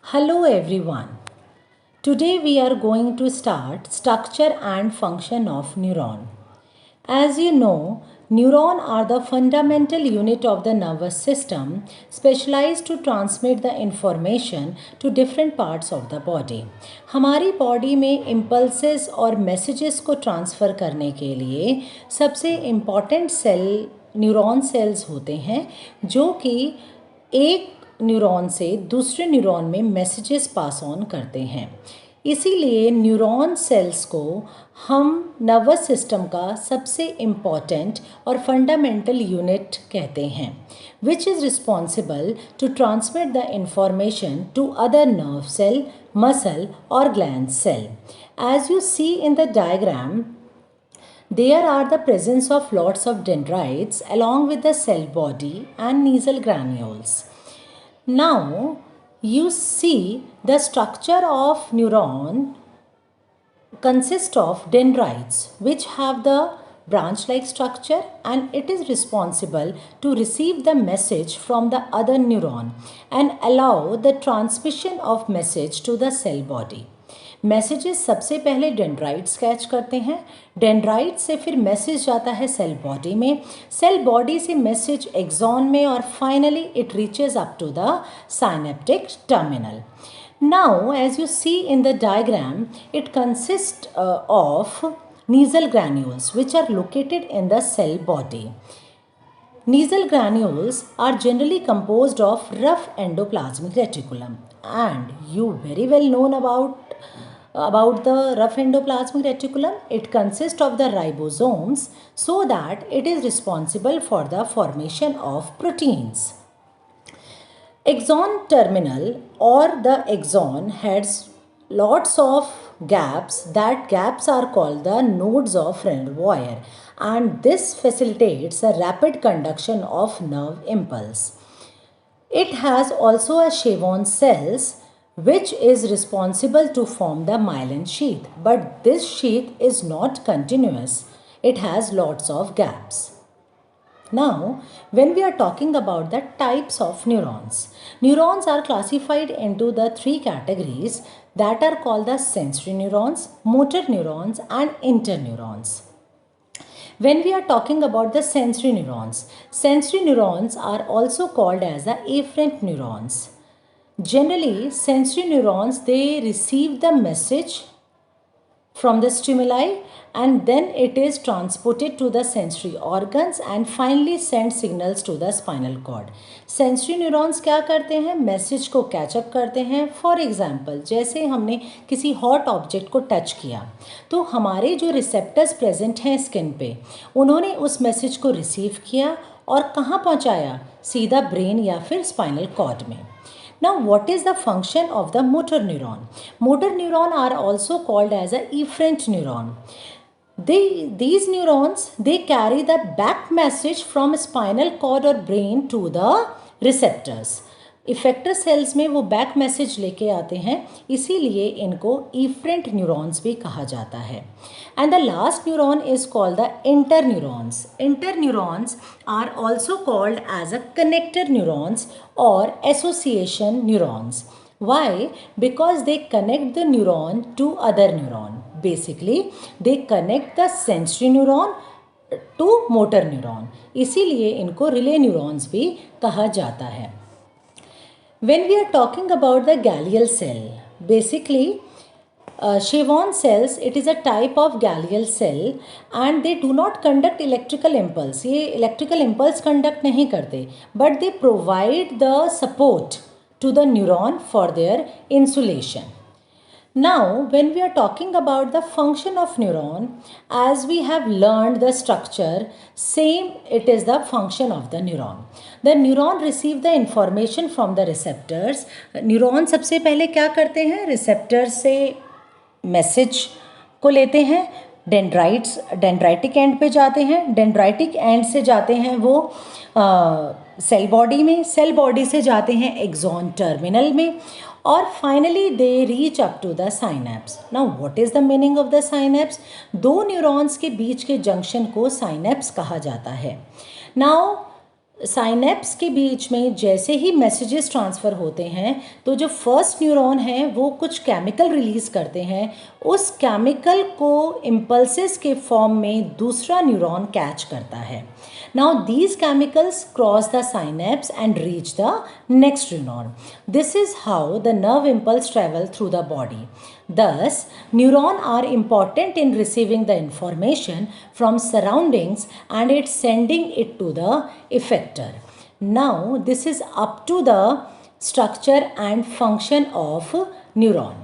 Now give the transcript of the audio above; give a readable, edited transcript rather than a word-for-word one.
Hello everyone. Today we are going to start structure and function of neuron. As you know, neuron are the fundamental unit of the nervous system specialized to transmit the information to different parts of the body. हमारी body में impulses और messages को transfer करने के लिए सबसे important cell neuron cells होते हैं जो कि एक न्यूरॉन से दूसरे न्यूरॉन में मैसेजेस पास ऑन करते हैं। इसीलिए न्यूरॉन सेल्स को हम नर्वस सिस्टम का सबसे इम्पॉर्टेंट और फंडामेंटल यूनिट कहते हैं, which is responsible to transmit the information to other nerve cell, muscle और gland cell. As you see in the diagram, there are the presence of lots of dendrites along with the cell body and nasal granules. Now you see the structure of neuron consists of dendrites which have the branch like structure, and it is responsible to receive the message from the other neuron and allow the transmission of message to the cell body. Messages सबसे पहले dendrites catch करते हैं, dendrite से फिर message जाता है cell body में, cell body से मैसेज एक्सॉन में और finally it reaches up to the synaptic terminal. Now as you see in the diagram, it consists of nasal granules which are located in the cell body. Nasal granules are generally composed of rough endoplasmic reticulum, and you very well known about the rough endoplasmic reticulum. It consists of the ribosomes, so that it is responsible for the formation of proteins. Axon terminal or the axon has lots of gaps. That gaps are called the nodes of Renner-Weyr, and this facilitates a rapid conduction of nerve impulse. It has also a Schwann cells which is responsible to form the myelin sheath, but this sheath is not continuous. It has lots of gaps. Now, when we are talking about the types of neurons, neurons are classified into the three categories that are called the sensory neurons, motor neurons and interneurons. When we are talking about the sensory neurons are also called as the afferent neurons. Generally, sensory neurons, they receive the message from the stimuli and then it is transported to the sensory organs and finally send signals to the spinal cord. Sensory neurons क्या करते हैं? Message को catch up करते हैं. For example, जैसे हमने किसी hot object को टच किया तो हमारे जो रिसेप्टर्स प्रेजेंट हैं स्किन पे, उन्होंने उस मैसेज को रिसीव किया और कहाँ पहुँचाया? सीधा ब्रेन या फिर स्पाइनल कॉर्ड में. Now, what is the function of the motor neuron? Motor neuron are also called as a efferent neuron. These neurons, they carry the back message from spinal cord or brain to the receptors. Effector cells में वो back message लेके आते हैं, इसीलिए इनको efferent neurons भी कहा जाता है. And the last neuron is called the interneurons. Interneurons are also called as a connector neurons और association neurons. Why? Because they connect the neuron to other neuron. Basically, they connect the sensory neuron to motor neuron. इसीलिए इनको relay neurons भी कहा जाता है. When we are talking about the Glial cell, basically Schwann cells, it is a type of Glial cell and they do not conduct electrical impulse. ये electrical impulse conduct नहीं करते, but they provide the support to the neuron for their insulation. Now, when we are talking about the function of neuron, as we have learned the structure, same it is the function of the neuron. The neuron receive the information from the receptors. Neuron सबसे पहले क्या करते हैं? receptor से message को लेते हैं, dendritic and पे जाते हैं, डेंड्राइटिक एंड से जाते हैं वो सेल बॉडी में, सेल बॉडी से जाते हैं एक्सॉन टर्मिनल में और finally they reach up to the synapse. Now what is the meaning of the synapse? दो न्यूरॉन्स के बीच के जंक्शन को साइनेप्स कहा जाता है. नाउ साइनेप्स के बीच में जैसे ही मैसेजेस ट्रांसफ़र होते हैं तो जो फर्स्ट न्यूरॉन है वो कुछ केमिकल रिलीज़ करते हैं, उस केमिकल को इम्पल्सेस के फॉर्म में दूसरा न्यूरॉन कैच करता है. Now these chemicals cross the synapse and reach the next neuron. This is how the nerve impulse travel through the body. Thus, neurons are important in receiving the information from surroundings and it's sending it to the effector. Now, this is up to the structure and function of neuron.